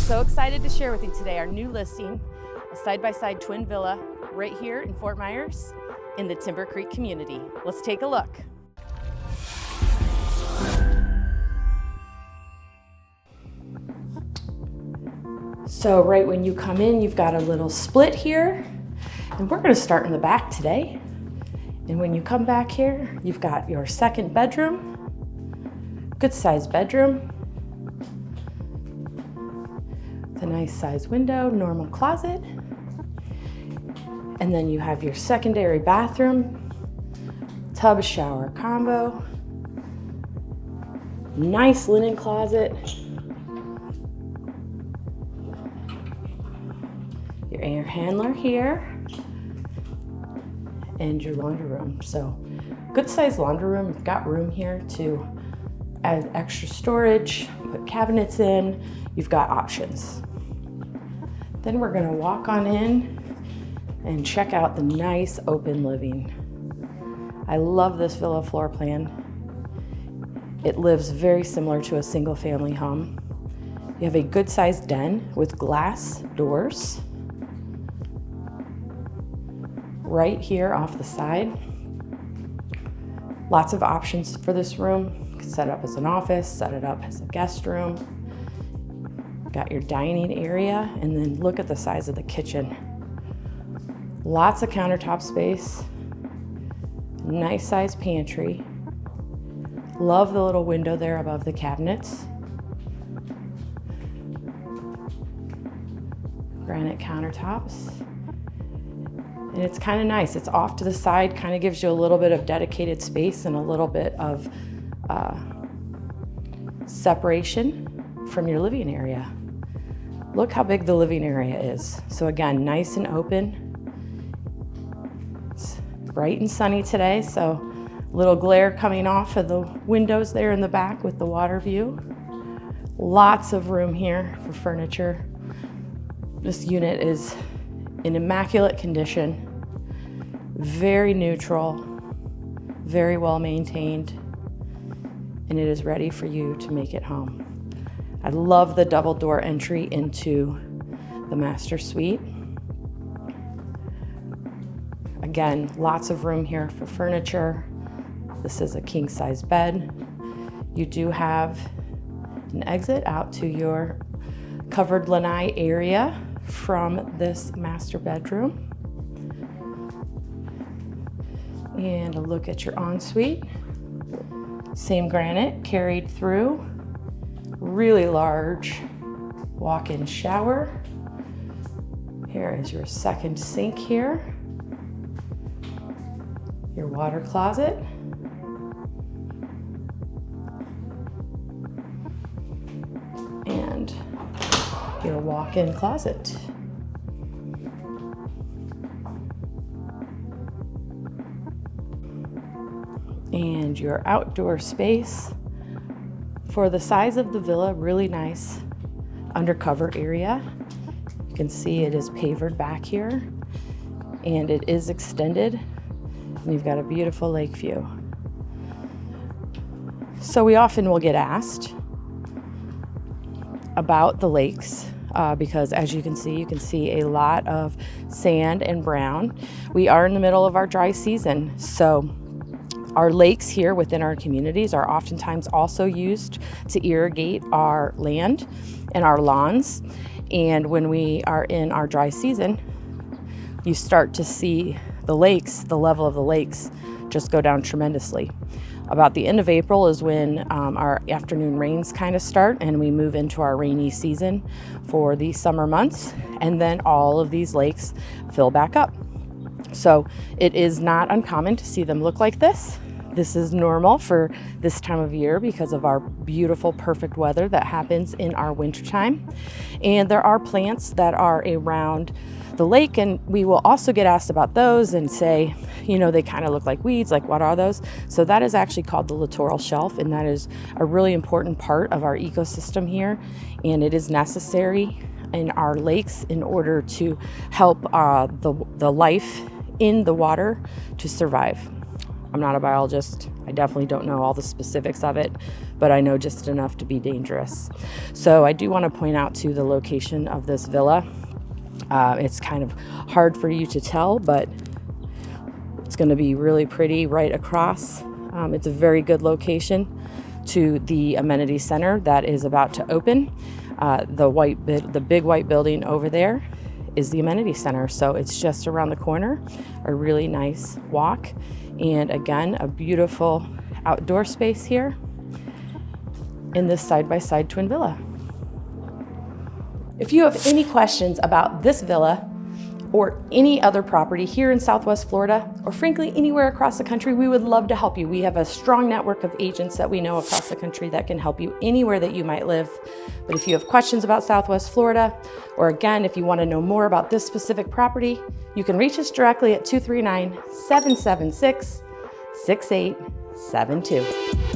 So excited to share with you today our new listing, a side-by-side twin villa right here in Fort Myers in the Timbercreek community. Let's take a look. So right when you come in, you've got a little split here, and we're going to start in the back today. And when you come back here, you've got your second bedroom, good sized bedroom, with a nice sized window, normal closet. And then you have your secondary bathroom, tub shower combo, nice linen closet, your air handler here, and your laundry room. So good sized laundry room. You've got room here to add extra storage, put cabinets in. You've got options. Then we're gonna walk on in and check out the nice open living. I love this villa floor plan. It lives very similar to a single family home. You have a good sized den with glass doors. Right here off the side. Lots of options for this room. You can set it up as an office, set it up as a guest room. Got your dining area, and then look at the size of the kitchen. Lots of countertop space. Nice sized pantry. Love the little window there above the cabinets. Granite countertops. And it's kind of nice. It's off to the side, kind of gives you a little bit of dedicated space and a little bit of separation from your living area. Look how big the living area is. So again, nice and open. It's bright and sunny today, so a little glare coming off of the windows there in the back with the water view. Lots of room here for furniture. This unit is in immaculate condition, very neutral, very well maintained, and it is ready for you to make it home. I love the double door entry into the master suite. Again, lots of room here for furniture. This is a king size bed. You do have an exit out to your covered lanai area from this master bedroom. And a look at your ensuite. Same granite carried through. Really large walk-in shower. Here is your second sink here. Your water closet. And your walk-in closet. And your outdoor space. For the size of the villa, really nice undercover area. You can see it is pavered back here, and it is extended, and you've got a beautiful lake view. So we often will get asked about the lakes because as you can see a lot of sand and brown. We are in the middle of our dry season, so our lakes here within our communities are oftentimes also used to irrigate our land and our lawns. And when we are in our dry season, you start to see the lakes, the level of the lakes just go down tremendously. About the end of April is when our afternoon rains kind of start, and we move into our rainy season for the summer months, and then all of these lakes fill back up. So it is not uncommon to see them look like this. This is normal for this time of year because of our beautiful, perfect weather that happens in our wintertime. And there are plants that are around the lake, and we will also get asked about those and say, you know, they kind of look like weeds, like what are those? So that is actually called the littoral shelf, and that is a really important part of our ecosystem here, and it is necessary in our lakes in order to help the life in the water to survive. I'm not a biologist. I definitely don't know all the specifics of it, but I know just enough to be dangerous. So I do want to point out to the location of this villa. It's kind of hard for you to tell, but it's going to be really pretty right across. It's a very good location to the amenity center that is about to open. The big white building over there is the amenity center, so it's just around the corner. A really nice walk, and again, a beautiful outdoor space here in this side-by-side twin villa. If you have any questions about this villa or any other property here in Southwest Florida, or frankly anywhere across the country, we would love to help you. We have a strong network of agents that we know across the country that can help you anywhere that you might live. But if you have questions about Southwest Florida, or again, if you want to know more about this specific property, you can reach us directly at 239-776-6872.